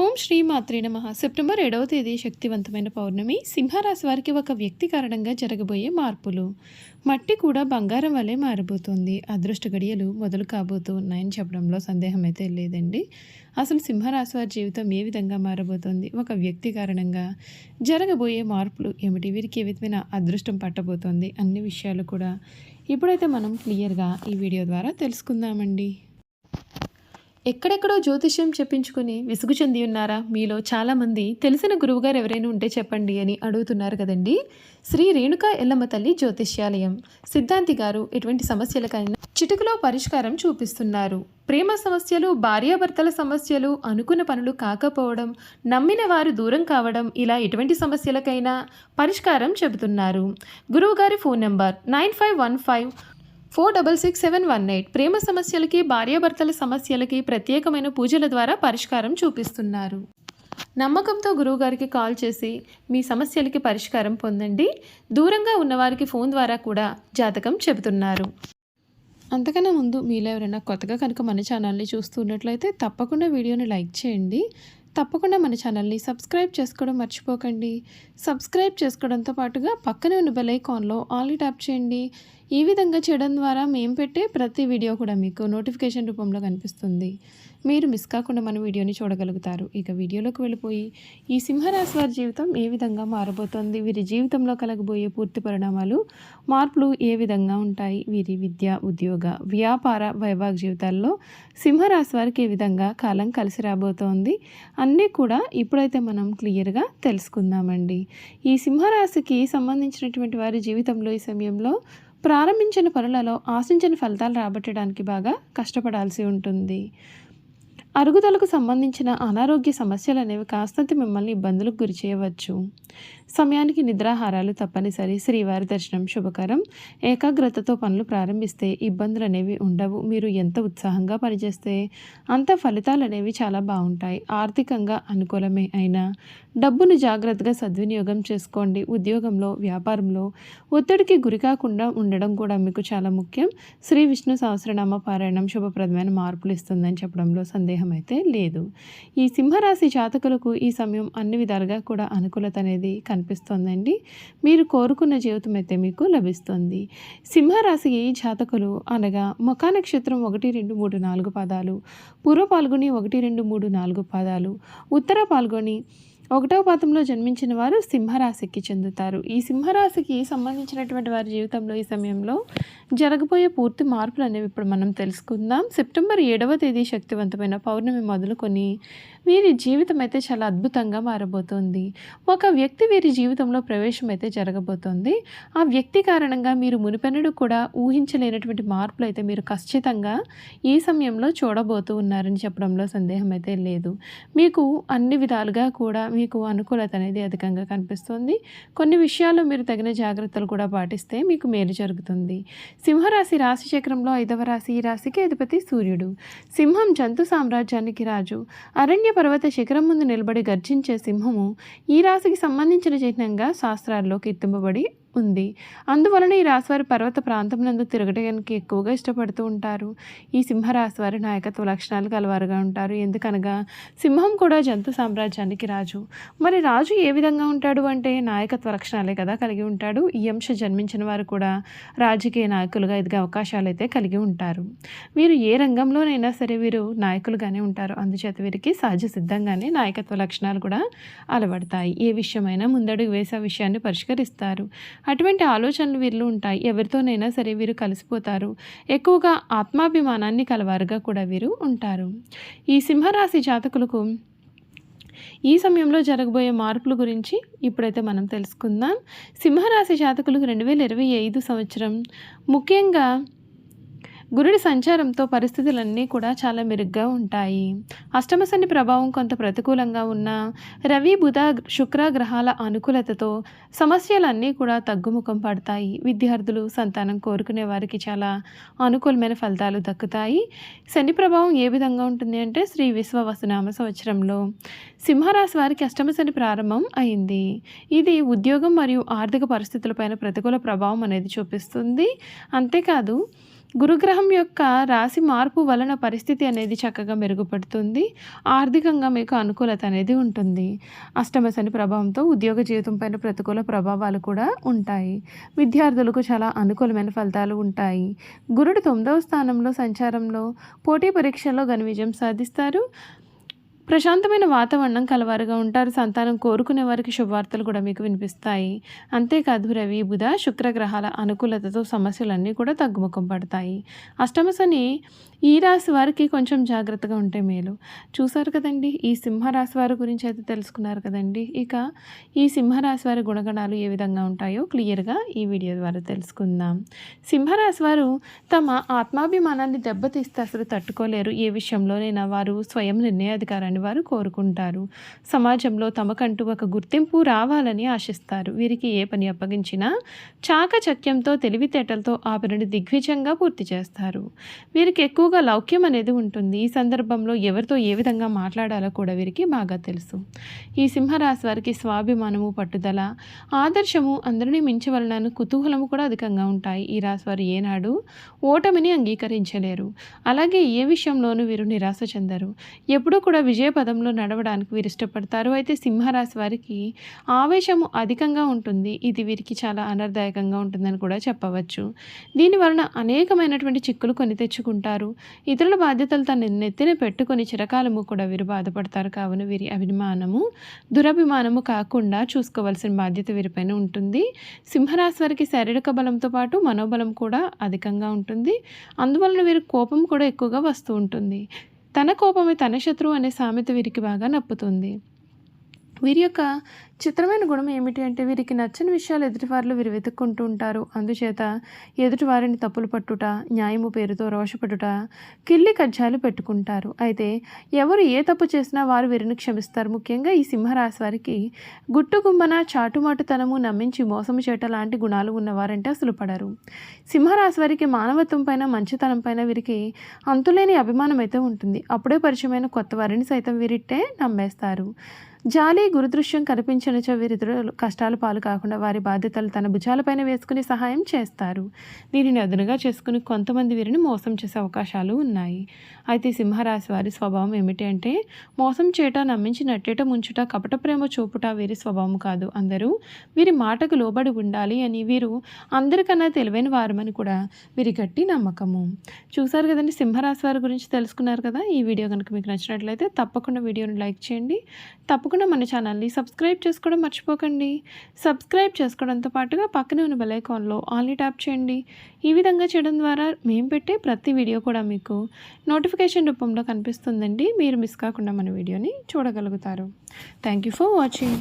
ఓం శ్రీ మాత్రే నమః. సెప్టెంబర్ 7వ తేదీ శక్తివంతమైన పౌర్ణమి. సింహరాశి వారికి ఒక వ్యక్తి కారణంగా జరగబోయే మార్పులు. మట్టి కూడా బంగారం వలె మారబోతోంది. అదృష్ట గడియలు మొదలు కాబోతూ ఉన్నాయని చెప్పడంలో సందేహం అయితే లేదండి. అసలు సింహరాశి వారి జీవితం ఏ విధంగా మారబోతోంది? ఒక వ్యక్తి కారణంగా జరగబోయే మార్పులు ఏమిటి? వీరికి ఏ విధమైన అదృష్టం పట్టబోతోంది? అన్ని విషయాలు కూడా ఇప్పుడైతే మనం క్లియర్గా ఈ వీడియో ద్వారా తెలుసుకుందామండి. ఎక్కడెక్కడో జ్యోతిష్యం చెప్పించుకొని విసుగు చెంది ఉన్నారా? మీలో చాలామంది తెలిసిన గురువుగారు ఎవరైనా ఉంటే చెప్పండి అని అడుగుతున్నారు కదండి. శ్రీ రేణుకా ఎల్లమ్మ తల్లి జ్యోతిష్యాలయం సిద్ధాంతి గారు ఎటువంటి సమస్యలకైనా చిటికలో పరిష్కారం చూపిస్తున్నారు. ప్రేమ సమస్యలు, భార్యాభర్తల సమస్యలు, అనుకున్న పనులు కాకపోవడం, నమ్మిన వారు దూరం కావడం, ఇలా ఎటువంటి సమస్యలకైనా పరిష్కారం చెబుతున్నారు. గురువుగారి ఫోన్ నెంబర్ 9515466718. ప్రేమ సమస్యలకి, భార్యాభర్తల సమస్యలకి ప్రత్యేకమైన పూజల ద్వారా పరిష్కారం చూపిస్తున్నారు. నమ్మకంతో గురువుగారికి కాల్ చేసి మీ సమస్యలకి పరిష్కారం పొందండి. దూరంగా ఉన్నవారికి ఫోన్ ద్వారా కూడా జాతకం చెబుతున్నారు. అంతకన్నా ముందు మీలో ఎవరైనా కొత్తగా కనుక మన ఛానల్ని చూస్తున్నట్లయితే తప్పకుండా వీడియోని లైక్ చేయండి. తప్పకుండా మన ఛానల్ని సబ్స్క్రైబ్ చేసుకోవడం మర్చిపోకండి. సబ్స్క్రైబ్ చేసుకోవడంతో పాటుగా పక్కనే ఉన్న బెల్ ఐకాన్లో ఆల్ ట్యాప్ చేయండి. ఈ విధంగా చేయడం ద్వారా మేము పెట్టే ప్రతి వీడియో కూడా మీకు నోటిఫికేషన్ రూపంలో కనిపిస్తుంది. మీరు మిస్ కాకుండా మన వీడియోని చూడగలుగుతారు. ఇక వీడియోలోకి వెళ్ళిపోయి ఈ సింహరాశి వారి జీవితం ఏ విధంగా మారబోతోంది, వీరి జీవితంలో కలగబోయే పూర్తి పరిణామాలు, మార్పులు ఏ విధంగా ఉంటాయి, వీరి విద్య, ఉద్యోగ, వ్యాపార, వైవాహిక జీవితాల్లో సింహరాశి వారికి ఏ విధంగా కాలం కలిసి రాబోతోంది అన్నీ కూడా ఇప్పుడైతే మనం క్లియర్గా తెలుసుకుందామండి. ఈ సింహరాశికి సంబంధించినటువంటి వారి జీవితంలో ఈ సమయంలో ప్రారంభించిన పనులలో ఆశించిన ఫలితాలు రాబట్టడానికి బాగా కష్టపడాల్సి ఉంటుంది. అరుగుదలకు సంబంధించిన అనారోగ్య సమస్యలు అనేవి కాస్తంత మిమ్మల్ని ఇబ్బందులకు గురి చేయవచ్చు. సమయానికి నిద్రాహారాలు తప్పనిసరి. శ్రీవారి దర్శనం శుభకరం. ఏకాగ్రతతో పనులు ప్రారంభిస్తే ఇబ్బందులు అనేవి ఉండవు. మీరు ఎంత ఉత్సాహంగా పనిచేస్తే అంత ఫలితాలు అనేవి చాలా బాగుంటాయి. ఆర్థికంగా అనుకూలమే అయినా డబ్బును జాగ్రత్తగా సద్వినియోగం చేసుకోండి. ఉద్యోగంలో, వ్యాపారంలో ఒత్తిడికి గురి కాకుండా ఉండడం కూడా మీకు చాలా ముఖ్యం. శ్రీ విష్ణు సహస్రనామ పారాయణం శుభప్రదమైన మార్పులు ఇస్తుందని చెప్పడంలో సందేహం అయితే లేదు. ఈ సింహరాశి జాతకులకు ఈ సమయం అన్ని విధాలుగా కూడా అనుకూలత అనేది కనిపిస్తోందండి. మీరు కోరుకున్న జీవితం అయితే మీకు లభిస్తుంది. సింహరాశి జాతకులు అనగా మొఖా నక్షత్రం 1, 2, 3, 4 పాదాలు, పూర్వ పాల్గొని 1, 2, 3, 4 పాదాలు, ఉత్తర పాల్గొని 1వ పాదంలో జన్మించిన వారు సింహరాశికి చెందుతారు. ఈ సింహరాశికి సంబంధించినటువంటి వారి జీవితంలో ఈ సమయంలో జరగబోయే పూర్తి మార్పులు అనేవి ఇప్పుడు మనం తెలుసుకుందాం. సెప్టెంబర్ 7వ తేదీ శక్తివంతమైన పౌర్ణమి మొదలుకొని వీరి జీవితం అయితే చాలా అద్భుతంగా మారబోతోంది. ఒక వ్యక్తి వీరి జీవితంలో ప్రవేశం అయితే జరగబోతోంది. ఆ వ్యక్తి కారణంగా మీరు మునిపెన్నడూ కూడా ఊహించలేనటువంటి మార్పులు అయితే మీరు ఖచ్చితంగా ఈ సమయంలో చూడబోతూ ఉన్నారని చెప్పడంలో సందేహం అయితే లేదు. మీకు అన్ని విధాలుగా కూడా మీకు అనుకూలత అనేది అధికంగా కనిపిస్తుంది. కొన్ని విషయాల్లో మీరు తగిన జాగ్రత్తలు కూడా పాటిస్తే మీకు మేలు జరుగుతుంది. సింహరాశి రాశి చక్రంలో 5వ రాశి. ఈ రాశికి అధిపతి సూర్యుడు. సింహం జంతు సామ్రాజ్యానికి రాజు. అరణ్య పర్వత శిఖరం ముందు నిలబడి గర్జించే సింహము ఈ రాశికి సంబంధించిన చిహ్నంగా శాస్త్రాల్లో కీర్తింపబడి ఉంది. అందువలన ఈ రాశివారి పర్వత ప్రాంతం నందు తిరగడానికి ఎక్కువగా ఇష్టపడుతూ ఉంటారు. ఈ సింహరాశి వారి నాయకత్వ లక్షణాలు కలవారుగా ఉంటారు. ఎందుకనగా సింహం కూడా జంతు సామ్రాజ్యానికి రాజు. మరి రాజు ఏ విధంగా ఉంటాడు అంటే నాయకత్వ లక్షణాలే కదా కలిగి ఉంటాడు. ఈ అంశం జన్మించిన వారు కూడా రాజకీయ నాయకులుగా ఎదిగే అవకాశాలు అయితే కలిగి ఉంటారు. వీరు ఏ రంగంలోనైనా సరే వీరు నాయకులుగానే ఉంటారు. అందుచేత వీరికి సహజ సిద్ధంగానే నాయకత్వ లక్షణాలు కూడా అలవడతాయి. ఏ విషయమైనా ముందడుగు వేసే విషయాన్ని పరిష్కరిస్తారు. అటువంటి ఆలోచనలు వీరిలో ఉంటాయి. ఎవరితోనైనా సరే వీరు కలిసిపోతారు. ఎక్కువగా ఆత్మాభిమానాన్ని కలవారుగా కూడా వీరు ఉంటారు. ఈ సింహరాశి జాతకులకు ఈ సమయంలో జరగబోయే మార్పుల గురించి ఇప్పుడైతే మనం తెలుసుకుందాం. సింహరాశి జాతకులకు 2025 సంవత్సరం ముఖ్యంగా గురుడి సంచారంతో పరిస్థితులన్నీ కూడా చాలా మెరుగ్గా ఉంటాయి. అష్టమ శని ప్రభావం కొంత ప్రతికూలంగా ఉన్న రవి, బుధ, శుక్ర గ్రహాల అనుకూలతతో సమస్యలన్నీ కూడా తగ్గుముఖం పడతాయి. విద్యార్థులు, సంతానం కోరుకునే వారికి చాలా అనుకూలమైన ఫలితాలు దక్కుతాయి. శని ప్రభావం ఏ విధంగా ఉంటుంది అంటే శ్రీ విశ్వవసునామ సంవత్సరంలో సింహరాశి వారికి అష్టమ శని ప్రారంభం అయింది. ఇది ఉద్యోగం మరియు ఆర్థిక పరిస్థితులపైన ప్రతికూల ప్రభావం అనేది చూపిస్తుంది. అంతేకాదు గురుగ్రహం యొక్క రాశి మార్పు వలన పరిస్థితి అనేది చక్కగా మెరుగుపడుతుంది. ఆర్థికంగా మీకు అనుకూలత అనేది ఉంటుంది. అష్టమ శని ప్రభావంతో ఉద్యోగ జీవితం పైన ప్రతికూల ప్రభావాలు కూడా ఉంటాయి. విద్యార్థులకు చాలా అనుకూలమైన ఫలితాలు ఉంటాయి. గురుడు 9వ స్థానంలో సంచారంలో పోటీ పరీక్షల్లో ఘన విజయం సాధిస్తారు. ప్రశాంతమైన వాతావరణం కలవారుగా ఉంటారు. సంతానం కోరుకునే వారికి శుభవార్తలు కూడా మీకు వినిపిస్తాయి. అంతేకాదు రవి, బుధ, శుక్ర గ్రహాల అనుకూలతతో సమస్యలన్నీ కూడా తగ్గుముఖం పడతాయి. అష్టమ శని ఈ రాశి వారికి కొంచెం జాగ్రత్తగా ఉంటే మేలు. చూసారు కదండి, ఈ సింహరాశి వారి గురించి అయితే తెలుసుకున్నారు కదండి. ఇక ఈ సింహరాశి వారి గుణగణాలు ఏ విధంగా ఉంటాయో క్లియర్గా ఈ వీడియో ద్వారా తెలుసుకుందాం. సింహరాశి వారు తమ ఆత్మాభిమానాన్ని దెబ్బతీస్తే అసలు తట్టుకోలేరు. ఏ విషయంలోనైనా వారు స్వయం నిర్ణయాధికారాన్ని వారు కోరుకుంటారు. సమాజంలో తమకంటూ ఒక గుర్తింపు రావాలని ఆశిస్తారు. వీరికి ఏ పని అప్పగించినా చాకచక్యంతో తెలివితేటలతో ఆ పనిని దిగ్విజయంగా పూర్తి చేస్తారు. వీరికి ఎక్కువగా లౌక్యం అనేది ఉంటుంది. ఈ సందర్భంలో ఎవరితో ఏ విధంగా మాట్లాడాలో కూడా వీరికి బాగా తెలుసు. ఈ సింహరాశి వారికి స్వాభిమానము, పట్టుదల, ఆదర్శము, అందరినీ మించవలన కుతూహలము కూడా అధికంగా ఉంటాయి. ఈ రాశి వారు ఏనాడు ఓటమిని అంగీకరించలేరు. అలాగే ఏ విషయంలోనూ వీరు నిరాశ చెందరు. ఎప్పుడూ కూడా విజయ పదంలో నడవడానికి వీరు ఇష్టపడతారు. అయితే సింహరాశి వారికి ఆవేశము అధికంగా ఉంటుంది. ఇది వీరికి చాలా అనర్థదాయకంగా ఉంటుందని కూడా చెప్పవచ్చు. దీనివలన అనేకమైనటువంటి చిక్కులు కొని తెచ్చుకుంటారు. ఇతరుల బాధ్యతలు తన నెత్తిన పెట్టుకొని చిరకాలము కూడా వీరు బాధపడతారు. కావున వీరి అభిమానము దురభిమానము కాకుండా చూసుకోవాల్సిన బాధ్యత వీరిపైన ఉంటుంది. సింహరాశి వారికి శారీరక బలంతో పాటు మనోబలం కూడా అధికంగా ఉంటుంది. అందువలన వీరి కోపం కూడా ఎక్కువగా వస్తూ ఉంటుంది. తన కోపమే తన శత్రువు అనే సామెత వీరికి బాగా నప్పుతుంది. వీరి యొక్క చిత్రమైన గుణం ఏమిటి అంటే వీరికి నచ్చని విషయాలు ఎదుటివారిలో వీరు వెతుక్కుంటూ ఉంటారు. అందుచేత ఎదుటివారిని తప్పులు పట్టుట, న్యాయము పేరుతో రోషపడుట, కిల్లి కజ్జాలు పెట్టుకుంటారు. అయితే ఎవరు ఏ తప్పు చేసినా వారు వీరిని క్షమిస్తారు. ముఖ్యంగా ఈ సింహరాశి వారికి గుట్టుగుమ్మన, చాటుమాటుతనము, నమ్మించి మోసము చేయట లాంటి గుణాలు ఉన్నవారంటే అసలు పడరు. సింహరాశి వారికి మానవత్వం పైన, మంచితనం పైన వీరికి అంతులేని అభిమానం అయితే ఉంటుంది. అప్పుడే పరిచయమైన కొత్త వారిని సైతం వీరిట్టే నమ్మేస్తారు. జాలి, గురుదృశ్యం కనిపించనిచో వీరిద్దరు కష్టాలు పాలు కాకుండా వారి బాధ్యతలు తన భుజాలపైన వేసుకుని సహాయం చేస్తారు. దీనిని అదునుగా చేసుకుని కొంతమంది వీరిని మోసం చేసే అవకాశాలు ఉన్నాయి. అయితే సింహరాశి వారి స్వభావం ఏమిటి అంటే మోసం చేయట, నమ్మించి నట్టేట ముంచుట, కపట ప్రేమ చూపుట వీరి స్వభావం కాదు. అందరూ వీరి మాటకు లోబడి ఉండాలి అని, వీరు అందరికన్నా తెలివైన వారమని కూడా వీరి గట్టి నమ్మకము. చూసారు కదండి, సింహరాశి వారి గురించి తెలుసుకున్నారు కదా. ఈ వీడియో కనుక మీకు నచ్చినట్లయితే తప్పకుండా వీడియోని లైక్ చేయండి. తప్పకుండా మన ఛానల్ని సబ్స్క్రైబ్ చేసుకోవడం మర్చిపోకండి. సబ్స్క్రైబ్ చేసుకోవడంతో పాటుగా పక్కనే ఉన్న బెల్ ఐకాన్లో ఆల్ని ట్యాప్ చేయండి. ఈ విధంగా చేయడం ద్వారా మేము పెట్టే ప్రతి వీడియో కూడా మీకు నోటిఫికేషన్ రూపంలో కనిపిస్తుందండి. మీరు మిస్ కాకుండా మన వీడియోని చూడగలుగుతారు. Thank you for watching.